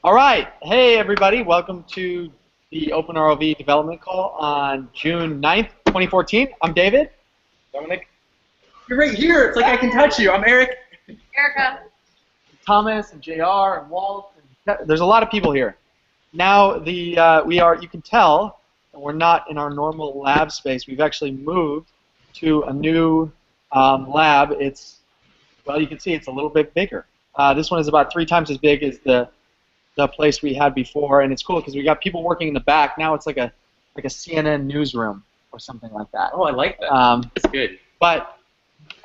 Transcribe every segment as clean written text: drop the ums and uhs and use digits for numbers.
All right. Hey, everybody. Welcome to the OpenROV Development Call on June 9th, 2014. I'm David. Dominic? You're right here. It's like I can touch you. I'm Eric. Erica. Thomas and JR and Walt. There's a lot of people here. Now, you can tell that we're not in our normal lab space. We've actually moved to a new lab. Well, you can see it's a little bit bigger. This one is about 3 times as big as the place we had before, and it's cool because we got people working in the back. Now it's like a CNN newsroom or something like that. Oh, I like that. That's good. But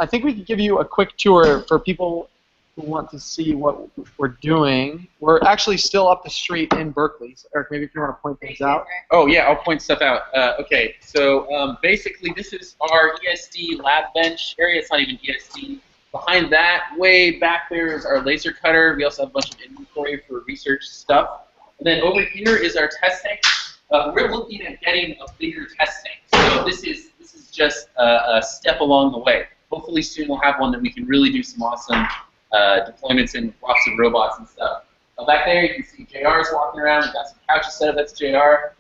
I think we could give you a quick tour for people who want to see what we're doing. We're actually still up the street in Berkeley. So Eric, maybe if you want to point things out. Oh, yeah, I'll point stuff out. Okay, so basically this is our ESD lab bench area. It's not even ESD. Behind that, way back there, is our laser cutter. We also have a bunch of inventory for research stuff. And then over here is our test tank. We're looking at getting a bigger test tank. So this is just a step along the way. Hopefully soon we'll have one that we can really do some awesome deployments and lots of robots and stuff. Back there you can see JR's walking around. We've got some couches set up. That's JR.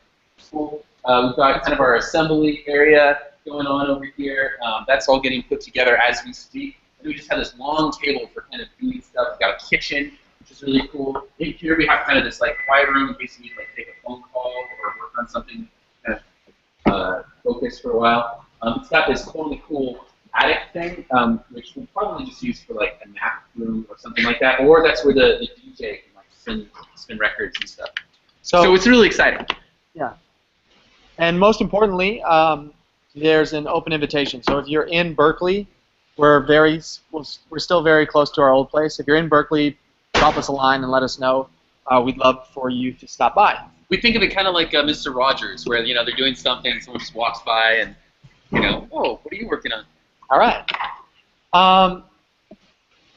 Cool. We've got kind of our assembly area going on over here. That's all getting put together as we speak. And we just have this long table for kind of doing stuff. We've got a kitchen, which is really cool. In here we have kind of this like quiet room in case you need to like take a phone call or work on something, kind of focus for a while. It's got this totally cool attic thing, which we'll probably just use for like a nap room or something like that, or that's where the DJ can like spin records and stuff. So it's really exciting. Yeah. And most importantly, there's an open invitation. So if you're in Berkeley, we're still very close to our old place. If you're in Berkeley, drop us a line and let us know. We'd love for you to stop by. We think of it kind of like Mr. Rogers, where they're doing something, and someone just walks by, and oh, what are you working on? All right.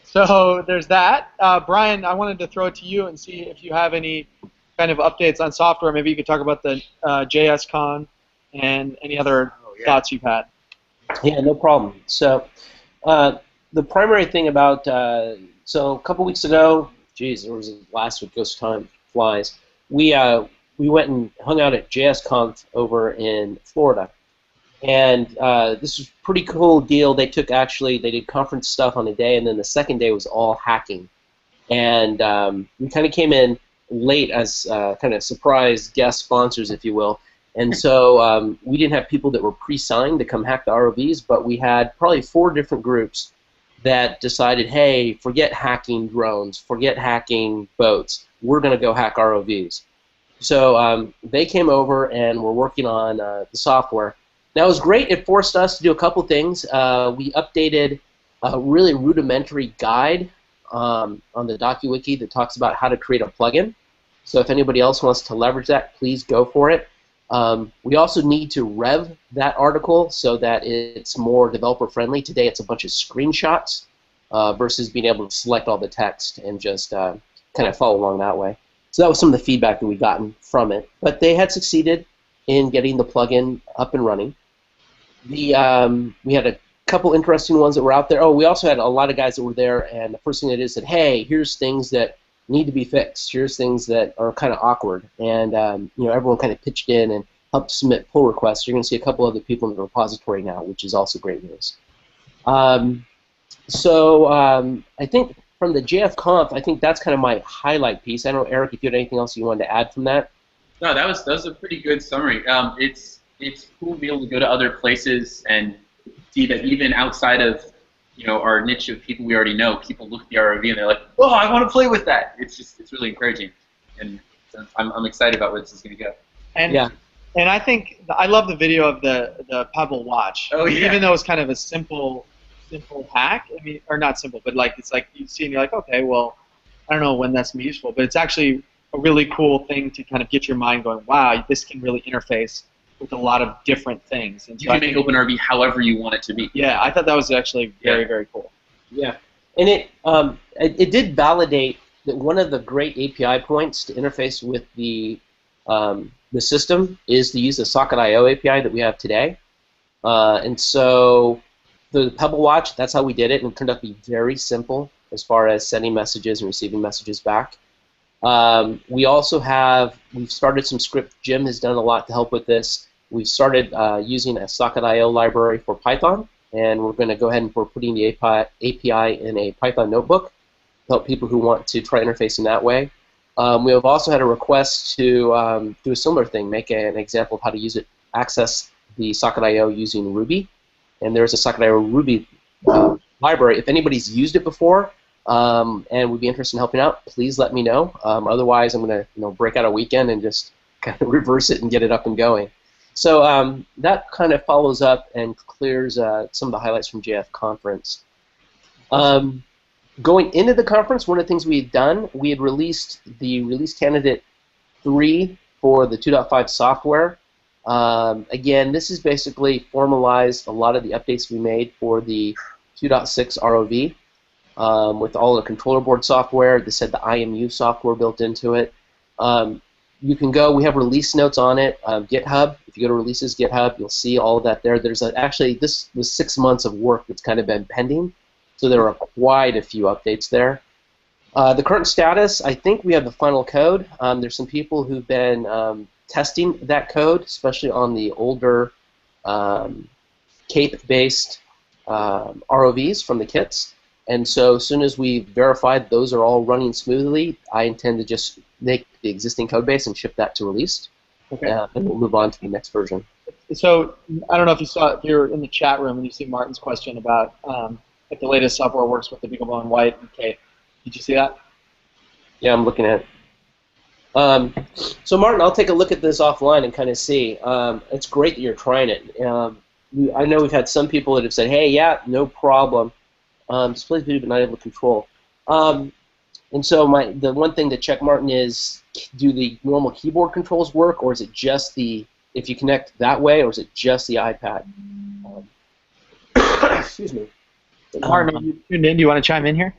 So there's that. Brian, I wanted to throw it to you and see if you have any kind of updates on software. Maybe you could talk about the JSConf and any other thoughts you've had. Yeah, no problem. So the primary thing about, so a couple weeks ago, geez, it was last week, goes time flies, we went and hung out at JSConf over in Florida. And this was a pretty cool deal. They did conference stuff on a day, and then the second day was all hacking. And we kind of came in late as kind of surprise guest sponsors, if you will. And so we didn't have people that were pre-signed to come hack the ROVs, but we had probably 4 different groups that decided, hey, forget hacking drones, forget hacking boats, we're going to go hack ROVs. So they came over and were working on the software. Now it was great. It forced us to do a couple things. We updated a really rudimentary guide on the DocuWiki that talks about how to create a plugin. So if anybody else wants to leverage that, please go for it. We also need to rev that article so that it's more developer friendly. Today it's a bunch of screenshots versus being able to select all the text and just kind of follow along that way. So that was some of the feedback that we've gotten from it. But they had succeeded in getting the plugin up and running. We had a couple interesting ones that were out there. Oh, we also had a lot of guys that were there, and the first thing they did said, hey, here's things that need to be fixed. Here's things that are kind of awkward. And everyone kind of pitched in and helped submit pull requests. You're going to see a couple other people in the repository now, which is also great news. I think from the JSConf, I think that's kind of my highlight piece. I don't know, Eric, if you had anything else you wanted to add from that? No, that was a pretty good summary. It's cool to be able to go to other places and see that even outside of our niche of people we already know, people look at the ROV and they're like, oh, I want to play with that. It's really encouraging, and I'm excited about where this is going to go. And I think I love the video of the Pebble watch. Oh yeah. Even though it's kind of a simple hack. I mean, or not simple, but like it's like you see and you're like, okay, well, I don't know when that's gonna be useful, but it's actually a really cool thing to kind of get your mind going, wow, this can really interface with a lot of different things. And you can make OpenROV however you want it to be. Yeah, I thought that was actually very, very cool. Yeah, and it did validate that one of the great API points to interface with the system is to use the Socket.io API that we have today. And so the Pebble Watch, that's how we did it, and it turned out to be very simple as far as sending messages and receiving messages back. We've started some script. Jim has done a lot to help with this. We've started using a socket.io library for Python, and we're going to go ahead and we're putting the API in a Python notebook to help people who want to try interfacing that way. We have also had a request to do a similar thing, make an example of how to use it, access the socket.io using Ruby. And there's a socket.io Ruby library. If anybody's used it before and would be interested in helping out, please let me know. Otherwise, I'm going to break out a weekend and just kind of reverse it and get it up and going. So that kind of follows up and clears some of the highlights from JF conference. Going into the conference, one of the things we had done, we had released the release candidate 3 for the 2.5 software. Again, this is basically formalized a lot of the updates we made for the 2.6 ROV with all the controller board software. This had the IMU software built into it. You can go, we have release notes on it, GitHub. If you go to releases GitHub, you'll see all of that there. There's actually, this was 6 months of work that's kind of been pending, so there are quite a few updates there. The current status, I think we have the final code. There's some people who've been testing that code, especially on the older Cape-based ROVs from the kits. And so as soon as we verified those are all running smoothly, I intend to just make the existing code base and ship that to released. Okay. And we'll move on to the next version. So I don't know if you saw, if you're in the chat room and you see Martin's question about if the latest software works with the BeagleBone White and Cape. Did you see that? Yeah, I'm looking at it. So Martin, I'll take a look at this offline and kind of see. It's great that you're trying it. I know we've had some people that have said, hey, yeah, no problem. Displays video but not able to control. And so the one thing to check, Martin, is do the normal keyboard controls work, or is it just if you connect that way, or is it just the iPad? Excuse me. Martin, are you tuned in? Do you want to chime in here?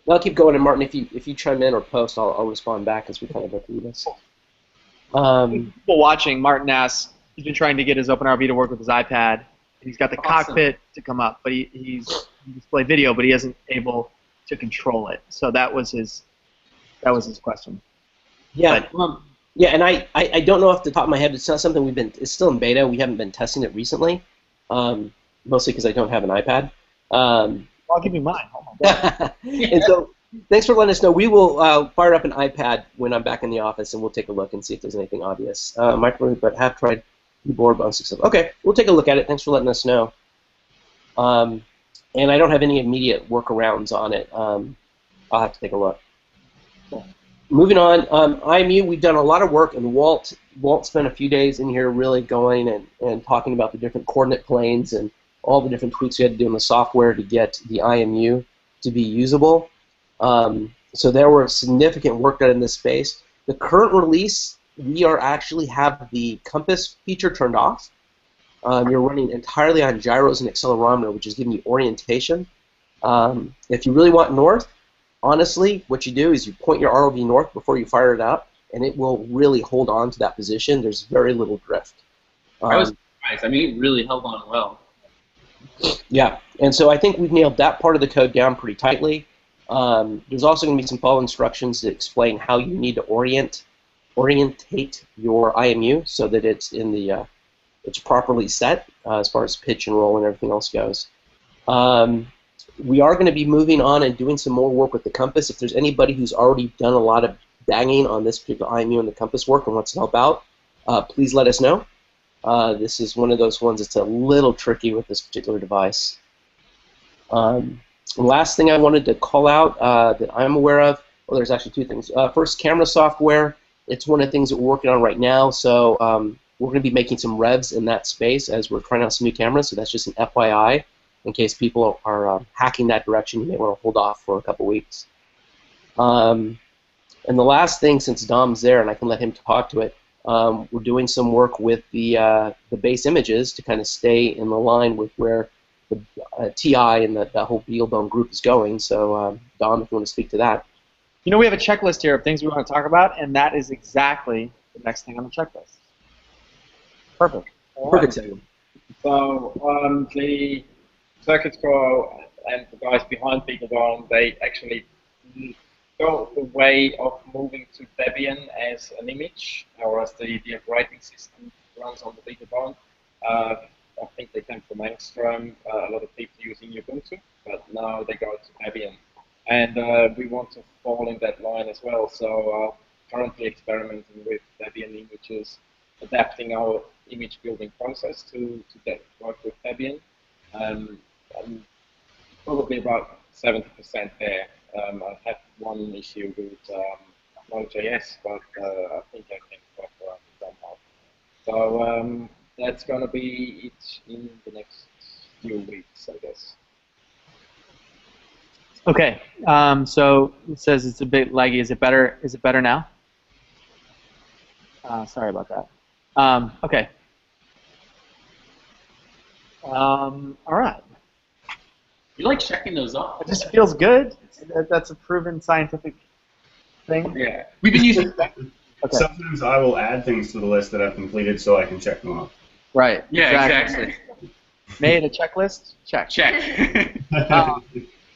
I'll keep going, and Martin, if you chime in or post, I'll respond back as we kind of go through this. People watching, Martin asks, he's been trying to get his OpenROV to work with his iPad. He's got the cockpit to come up, but he's display video, but he isn't able to control it. So that was his question. Yeah. Yeah, and I don't know off the top of my head. It's not something it's still in beta. We haven't been testing it recently, mostly because I don't have an iPad. I'll give you mine. Oh my God. And so, thanks for letting us know. We will fire up an iPad when I'm back in the office, and we'll take a look and see if there's anything obvious. But have tried keyboard unsuccessful. Okay, we'll take a look at it. Thanks for letting us know. And I don't have any immediate workarounds on it. I'll have to take a look. Cool. Moving on, IMU, we've done a lot of work, and Walt spent a few days in here really going and talking about the different coordinate planes and all the different tweaks we had to do in the software to get the IMU to be usable. So there were significant work done in this space. The current release, we actually have the compass feature turned off. You're running entirely on gyros and accelerometer, which is giving you orientation. If you really want north, honestly, what you do is you point your ROV north before you fire it out, and it will really hold on to that position. There's very little drift. I was surprised. I mean, it really held on well. Yeah, and so I think we've nailed that part of the code down pretty tightly. There's also going to be some follow instructions to explain how you need to orientate your IMU so that it's in the it's properly set as far as pitch and roll and everything else goes. We are going to be moving on and doing some more work with the compass. If there's anybody who's already done a lot of banging on this particular IMU and the compass work and wants to help out, please let us know. This is one of those ones that's a little tricky with this particular device. Last thing I wanted to call out that I'm aware of, well, there's actually two things. First, camera software. It's one of the things that we're working on right now. So we're going to be making some revs in that space as we're trying out some new cameras. So that's just an FYI in case people are hacking that direction. You may want to hold off for a couple weeks. And the last thing, since Dom's there and I can let him talk to it, we're doing some work with the base images to kind of stay in the line with where the TI and the whole BeagleBone group is going. So, Dom, if you want to speak to that. You know, we have a checklist here of things we want to talk about, and that is exactly the next thing on the checklist. Perfect. Perfect. So, the circuit score and the guys behind BeagleBone, they actually go the way of moving to Debian as an image, or as the operating system runs on the BeagleBone. I think they came from Angstrom. A lot of people using Ubuntu, but now they go to Debian. And we want to fall in that line as well. So currently experimenting with Debian images, adapting our image building process to work with Debian. I'm probably about 70% there. I have one issue with Node.js, but I think I can work around it somehow. So that's going to be it in the next few weeks, I guess. Okay. So it says it's a bit laggy. Is it better? Is it better now? Sorry about that. Okay. All right. You like checking those off? It just feels good. That's a proven scientific thing. Yeah. We've been using. Okay. Sometimes I will add things to the list that I've completed so I can check them off. Right. Yeah, exactly. Made a checklist? Check. Check.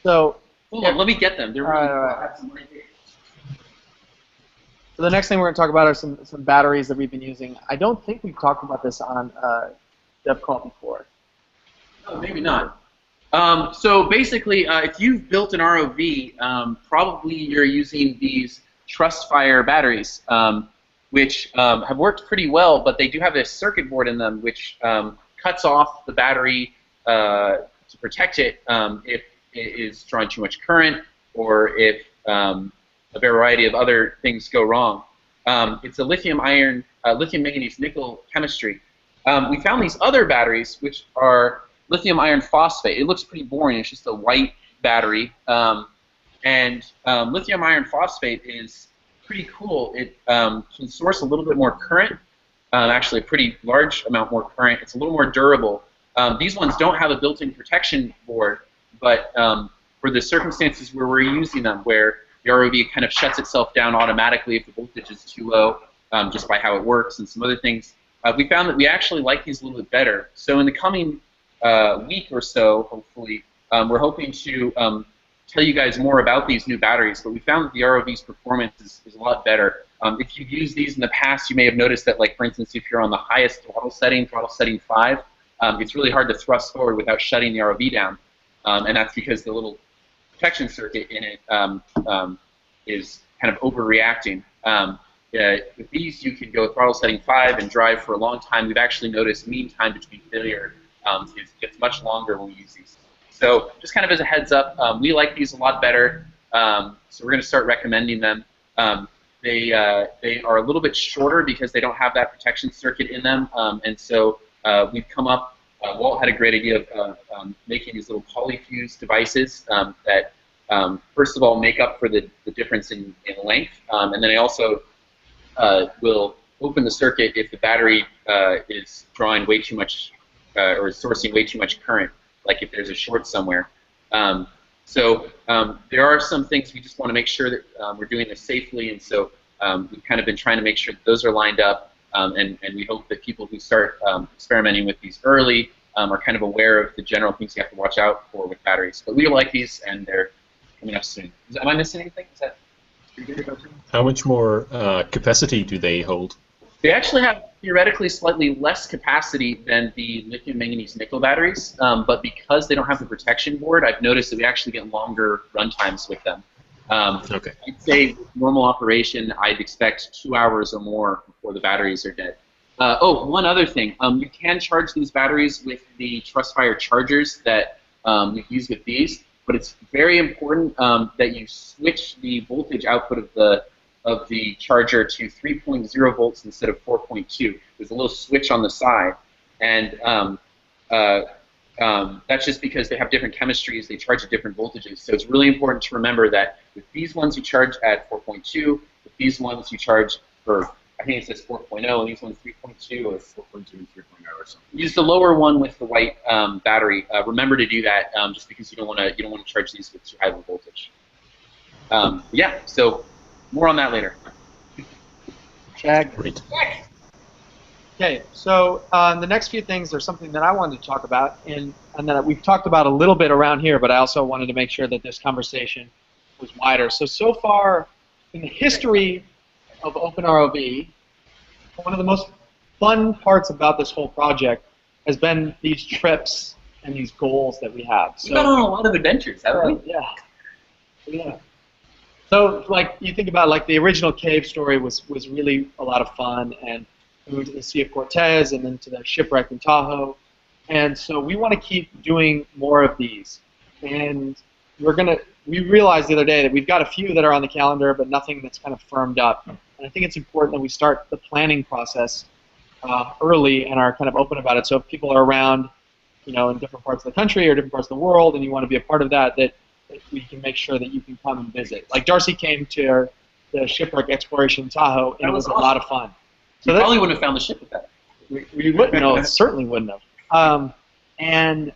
So. Hold on, let me get them. They're really all right. So the next thing we're going to talk about are some batteries that we've been using. I don't think we've talked about this on Dev Call before. Oh, maybe not. So basically, if you've built an ROV, probably you're using these TrustFire batteries, which have worked pretty well, but they do have a circuit board in them which cuts off the battery to protect it if it is drawing too much current, or if a variety of other things go wrong. It's a lithium manganese nickel chemistry. We found these other batteries which are lithium iron phosphate. It looks pretty boring. It's just a white battery. And lithium iron phosphate is pretty cool. It can source a little bit more current, actually a pretty large amount more current. It's a little more durable. These ones don't have a built-in protection board, but for the circumstances where we're using them, where the ROV kind of shuts itself down automatically if the voltage is too low, just by how it works and some other things, we found that we actually like these a little bit better. So in the coming week or so, hopefully, we're hoping to tell you guys more about these new batteries, but we found that the ROV's performance is a lot better. If you've used these in the past, you may have noticed that, like, for instance, if you're on the highest throttle setting 5, it's really hard to thrust forward without shutting the ROV down. And that's because the little protection circuit in it is kind of overreacting. With these, you can go throttle setting 5 and drive for a long time. We've actually noticed mean time between failure gets much longer when we use these. So just kind of as a heads up, we like these a lot better. So we're going to start recommending them. They are a little bit shorter because they don't have that protection circuit in them. And so we've come up. Walt had a great idea of making these little polyfuse devices that, first of all, make up for the difference in length, and then I also will open the circuit if the battery is drawing way too much or is sourcing way too much current, like if there's a short somewhere. So there are some things we just want to make sure that we're doing this safely, and so we've kind of been trying to make sure that those are lined up. And we hope that people who start experimenting with these early are kind of aware of the general things you have to watch out for with batteries. But we like these, and they're coming up soon. Am I missing anything? Is that pretty good? How much more capacity do they hold? They actually have theoretically slightly less capacity than the lithium manganese nickel batteries, but because they don't have the protection board, I've noticed that we actually get longer run times with them. Okay. I'd say with normal operation, I'd expect 2 hours or more before the batteries are dead. Oh, one other thing. You can charge these batteries with the TrustFire chargers that we've used with these, but it's very important that you switch the voltage output of the charger to 3.0 volts instead of 4.2. There's a little switch on the side, and that's just because they have different chemistries, they charge at different voltages. So it's really important to remember that with these ones you charge at 4.2, with these ones you charge for, I think it says 4.0, and these ones 3.2 or 4.2 and 3.0 or something. Use the lower one with the white battery. Remember to do that, just because you don't want to charge these with too high of a voltage. Yeah, so more on that later. Shag. Great. Okay, so the next few things are something that I wanted to talk about, and that we've talked about a little bit around here, but I also wanted to make sure that this conversation was wider. So far in the history of OpenROV, one of the most fun parts about this whole project has been these trips and these goals that we have. We've been on a lot of adventures, haven't we? Yeah. So, like, you think about, like, the original cave story was really a lot of fun, and we went to the Sea of Cortez and then to the shipwreck in Tahoe. And so we want to keep doing more of these. And we realized the other day that we've got a few that are on the calendar, but nothing that's kind of firmed up. And I think it's important that we start the planning process early and are kind of open about it. So if people are around, you know, in different parts of the country or different parts of the world, and you want to be a part of that, that we can make sure that you can come and visit. Like Darcy came to the shipwreck exploration in Tahoe, and it was awesome. A lot of fun. So you probably wouldn't have found the ship with that. We wouldn't. No, certainly wouldn't have. And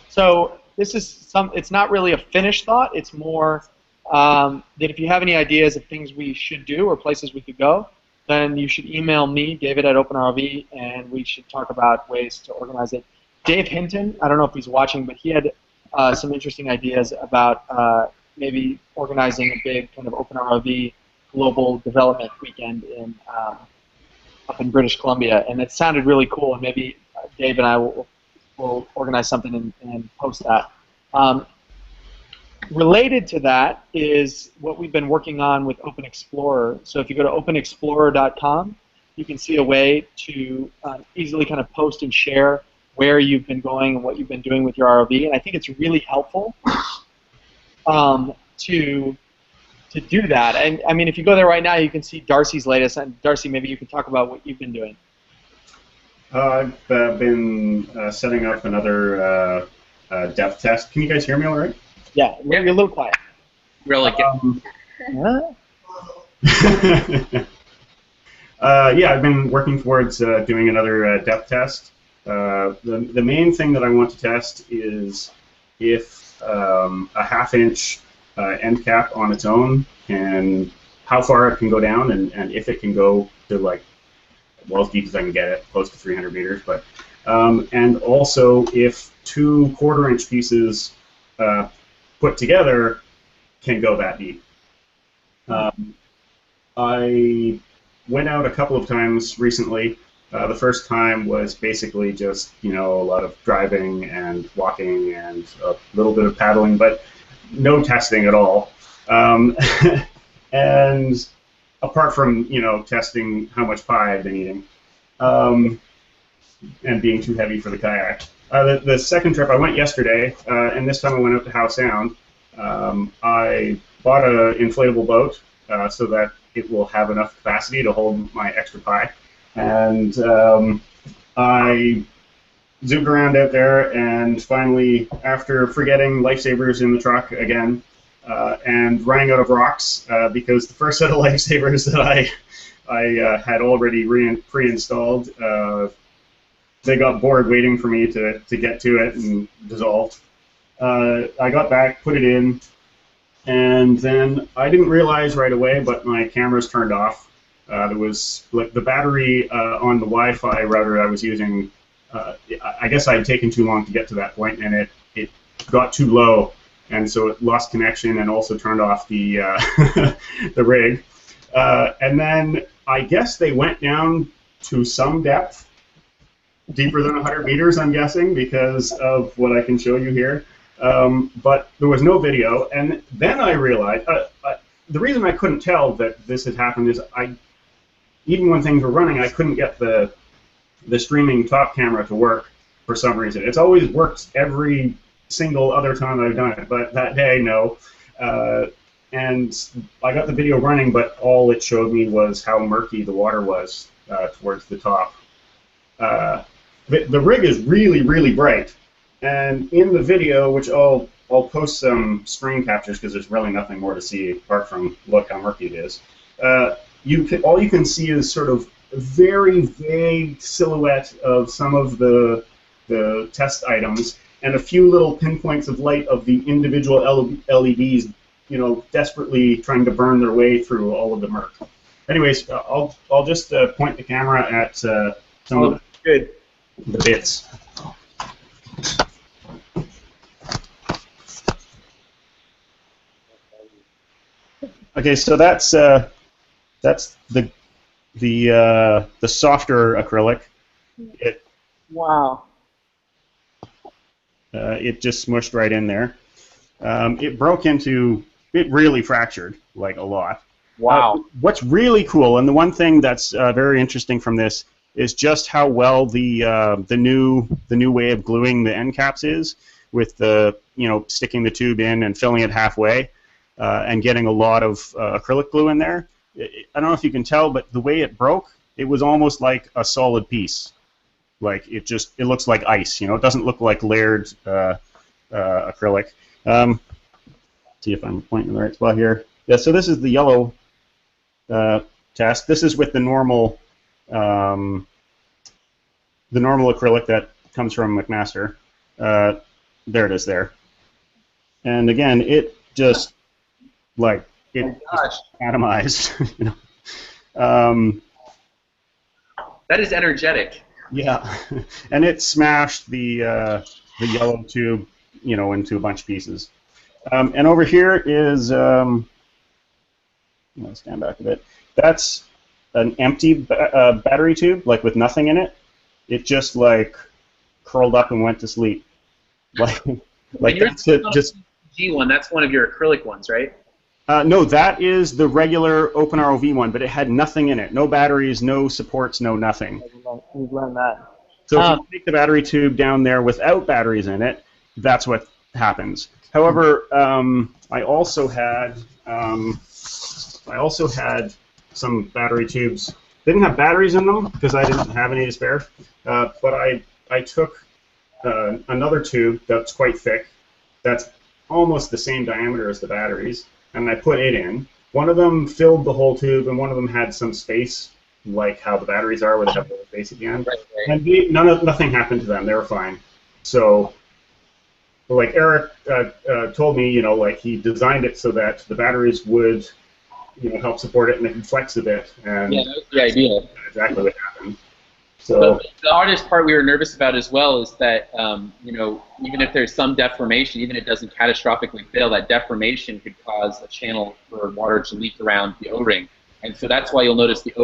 so this is it's not really a finished thought. It's more that if you have any ideas of things we should do or places we could go, then you should email me, David at OpenROV, and we should talk about ways to organize it. Dave Hinton, I don't know if he's watching, but he had some interesting ideas about maybe organizing a big kind of OpenROV global development weekend up in British Columbia, and it sounded really cool. And maybe Dave and I will organize something and post that. Related to that is what we've been working on with Open Explorer. So if you go to openexplorer.com, you can see a way to easily kind of post and share where you've been going and what you've been doing with your ROV. And I think it's really helpful to do that. And I mean, if you go there right now, you can see Darcy's latest. And Darcy, maybe you can talk about what you've been doing. I've been setting up another depth test. Can you guys hear me all right? Yeah, you're a little quiet. Really good. Yeah, I've been working towards doing another depth test. The main thing that I want to test is if a half-inch end cap on its own can, how far it can go down, and if it can go to, like, well, as deep as I can get it, close to 300 meters. But and also if 2 quarter-inch pieces put together can go that deep. I went out a couple of times recently. The first time was basically just, you know, a lot of driving and walking and a little bit of paddling, but no testing at all. And apart from, you know, testing how much pie I've been eating and being too heavy for the kayak. The second trip I went yesterday, and this time I went out to Howe Sound. I bought an inflatable boat so that it will have enough capacity to hold my extra pie. And I zoomed around out there, and finally, after forgetting lifesavers in the truck again, and running out of rocks, because the first set of lifesavers that I had already pre-installed, they got bored waiting for me to get to it and dissolved. I got back, put it in, and then I didn't realize right away, but my cameras turned off. There was, like, the battery on the Wi-Fi router I was using. I guess I had taken too long to get to that point, and it got too low, and so it lost connection and also turned off the the rig. And then I guess they went down to some depth, deeper than 100 meters, I'm guessing, because of what I can show you here. But there was no video, and then I realized the reason I couldn't tell that this had happened is even when things were running, I couldn't get the streaming top camera to work for some reason. It's always worked every single other time I've done it, but that day, no. And I got the video running, but all it showed me was how murky the water was towards the top. The rig is really, really bright, and in the video, which I'll post some screen captures because there's really nothing more to see apart from look how murky it is. All you can see is sort of a very vague silhouette of some of the test items and a few little pinpoints of light of the individual LEDs, you know, desperately trying to burn their way through all of the murk. Anyways, I'll just point the camera at some of the bits. Okay, so that's the softer acrylic. Wow. It just smushed right in there. It broke into, it really fractured, like a lot. Wow. What's really cool, and the one thing that's very interesting from this, is just how well the new way of gluing the end caps is, with the sticking the tube in and filling it halfway, and getting a lot of acrylic glue in there. I don't know if you can tell, but the way it broke, it was almost like a solid piece. Like it looks like ice. It doesn't look like layered acrylic. See if I'm pointing in the right spot here. Yeah. So this is the yellow test. This is with the normal acrylic that comes from McMaster. There it is there. And again, it just just atomized. That is energetic. Yeah, and it smashed the yellow tube, into a bunch of pieces. And over here is, I'm gonna stand back a bit. That's an empty battery tube, like with nothing in it. It just curled up and went to sleep. Like that's it. Just G1. That's one of your acrylic ones, right? No, that is the regular OpenROV one, but it had nothing in it. No batteries, no supports, no nothing. We've learned that. So if you take the battery tube down there without batteries in it, that's what happens. However, I also had some battery tubes. They didn't have batteries in them because I didn't have any to spare. But I took another tube that's quite thick, that's almost the same diameter as the batteries, and I put it in. One of them filled the whole tube, and one of them had some space, like how the batteries are, where they have a little space at the end. Right. And nothing happened to them. They were fine. So, like Eric told me, he designed it so that the batteries would, help support it, and it could flex a bit. And yeah, that's the idea. That's exactly what happened. So but the hardest part we were nervous about as well is that, even if there's some deformation, even if it doesn't catastrophically fail, that deformation could cause a channel for water to leak around the O-ring. And so that's why you'll notice the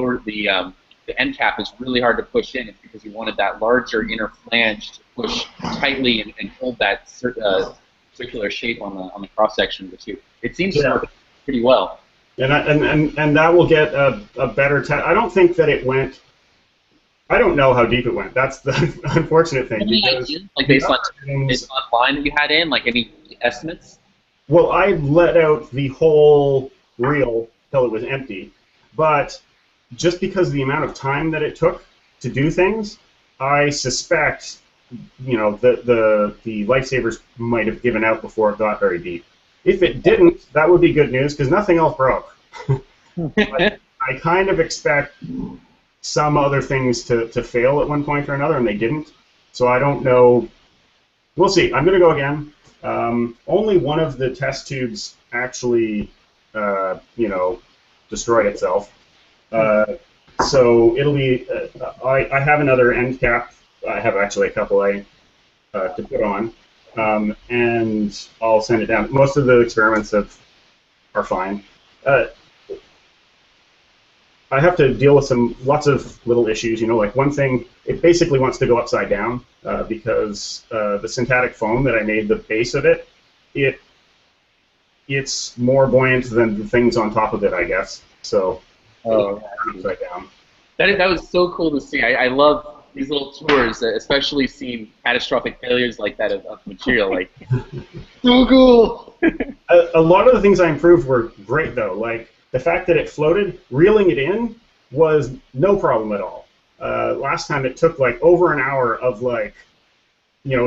end cap is really hard to push in. It's because you wanted that larger inner flange to push tightly and hold that circular shape on the cross section of the tube. It seems to work pretty well. And that will get a better test. I don't think that it went. I don't know how deep it went. That's the unfortunate thing. Like based on line that you had in, like any estimates? Well, I let out the whole reel till it was empty, but just because of the amount of time that it took to do things, I suspect, the lifesavers might have given out before it got very deep. If it didn't, that would be good news because nothing else broke. But I kind of expect some other things to fail at one point or another, and they didn't. So I don't know. We'll see. I'm going to go again. Only one of the test tubes actually, destroyed itself. So it'll be. I have another end cap. I have actually a couple to put on, and I'll send it down. Most of the experiments are fine. I have to deal with lots of little issues. Like one thing, it basically wants to go upside down because the syntactic foam that I made the base of it's more buoyant than the things on top of it, I guess. So upside down. That was so cool to see. I love these little tours, especially seeing catastrophic failures like that of material. Like, so cool. A lot of the things I improved were great, though. Like the fact that it floated, reeling it in was no problem at all. Last time it took over an hour of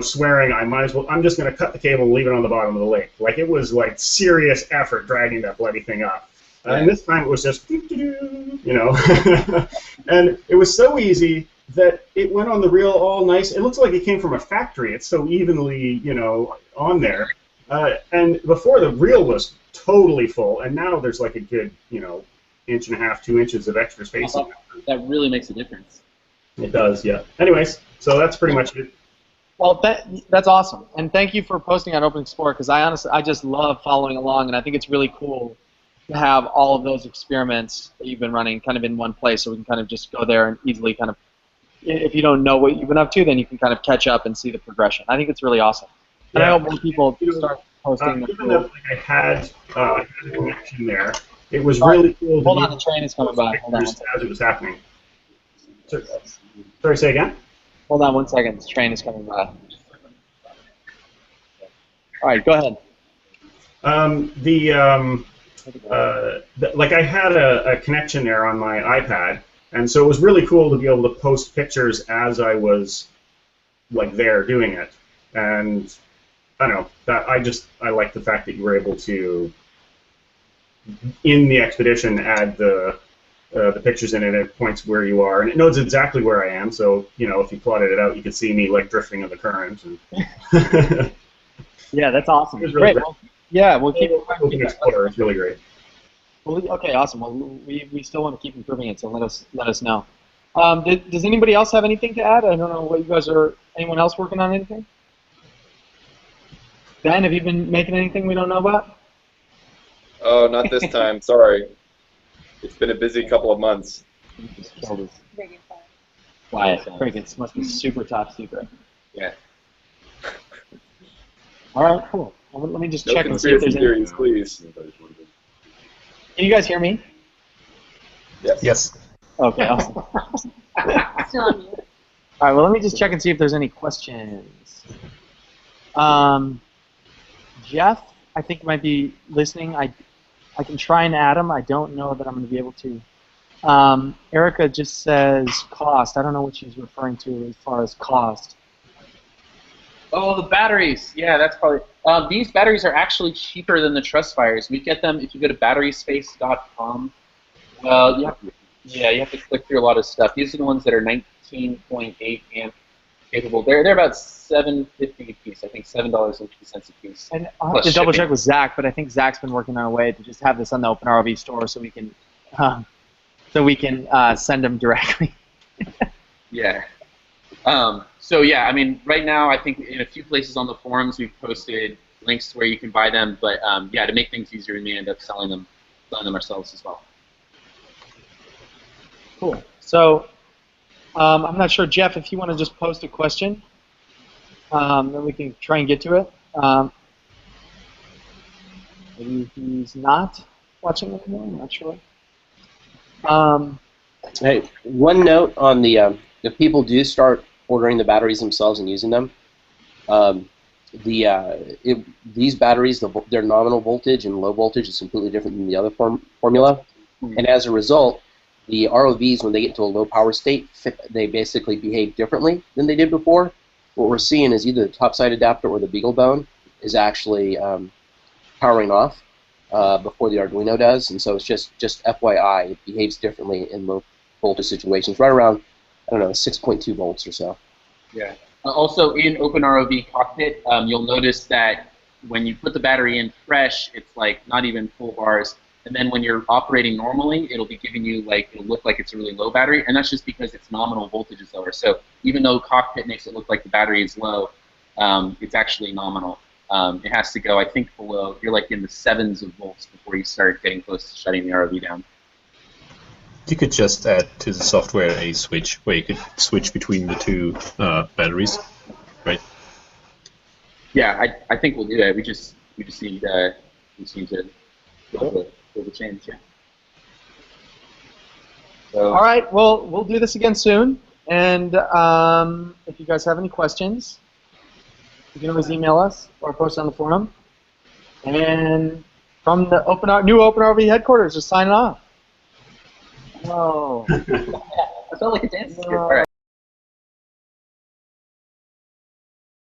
swearing I'm just going to cut the cable and leave it on the bottom of the lake. It was serious effort dragging that bloody thing up. And this time it was just, and it was so easy that it went on the reel all nice. It looks like it came from a factory. It's so evenly, on there. And before the reel was totally full, and now there's a good, 1.5 inches, 2 inches of extra space. That really makes a difference. It does, yeah. Anyways, so that's pretty much it. Well, that's awesome, and thank you for posting on Open Explorer because I just love following along, and I think it's really cool to have all of those experiments that you've been running kind of in one place, so we can kind of just go there and easily kind of, if you don't know what you've been up to, then you can kind of catch up and see the progression. I think it's really awesome. And I hope more people start posting. Even though I had a connection there, it was really cool. Hold on, the train is coming by. Hold on. As it was happening. Sorry, say again? Hold on 1 second. This train is coming by. All right, go ahead. Like I had a connection there on my iPad, and so it was really cool to be able to post pictures as I was like there doing it. And I don't know, that I like the fact that you were able to, in the expedition, add the pictures in it at points where you are, and it knows exactly where I am. So if you plotted it out, you could see me like drifting in the current. And yeah, that's awesome. It was really great. Well, yeah, we'll keep. Open Explorer is really great. Well, okay, awesome. Well, we still want to keep improving it, so let us know. Does anybody else have anything to add? I don't know what you guys are. Anyone else working on anything? Ben, have you been making anything we don't know about? Oh, not this time. Sorry. It's been a busy couple of months. Just killed us. Quiet. Crickets must be super top secret. Yeah. All right, cool. Well, let me just No check and see if there's conspiracy theories, please. Can you guys hear me? Yes. Yes. Okay, awesome. Still on mute. All right, well, let me just check and see if there's any questions. Jeff, I think might be listening. I can try and add him. I don't know that I'm going to be able to. Erica just says cost. I don't know what she's referring to as far as cost. Oh, the batteries. Yeah, that's probably. These batteries are actually cheaper than the Trustfires. We get them if you go to batteryspace.com. Well, you have to click through a lot of stuff. These are the ones that are 19.8 amp capable. They're about $7.50 a piece. I think $7.50 a piece. And I'll have to double check with Zach, but I think Zach's been working on a way to just have this on the OpenROV store so we can send them directly. Yeah. So yeah, I mean, right now I think in a few places on the forums we've posted links to where you can buy them. But yeah, to make things easier, we may end up selling them ourselves as well. Cool. So I'm not sure, Jeff, if you want to just post a question, then we can try and get to it. Maybe he's not watching anymore. I'm not sure. Hey, one note on the if people do start ordering the batteries themselves and using them, these batteries, their nominal voltage and low voltage is completely different than the other formula, and as a result, the ROVs, when they get to a low power state, they basically behave differently than they did before. What we're seeing is either the topside adapter or the BeagleBone is actually powering off before the Arduino does, and so it's just FYI, it behaves differently in low voltage situations, right around, I don't know, 6.2 volts or so. Yeah. Also, in OpenROV Cockpit, you'll notice that when you put the battery in fresh, it's like not even full bars. And then when you're operating normally, it'll be giving you it'll look like it's a really low battery, and that's just because its nominal voltage is lower. So even though Cockpit makes it look like the battery is low, it's actually nominal. It has to go, I think, below. You're like in the 7s of volts before you start getting close to shutting the ROV down. You could just add to the software a switch where you could switch between the two batteries, right? Yeah, I think we'll do that. We just need to build the change. Yeah. So, All right, well, we'll do this again soon. And if you guys have any questions, you can always email us or post on the forum. And from the new OpenROV headquarters, just signing off. Oh. I felt like a dance. All right.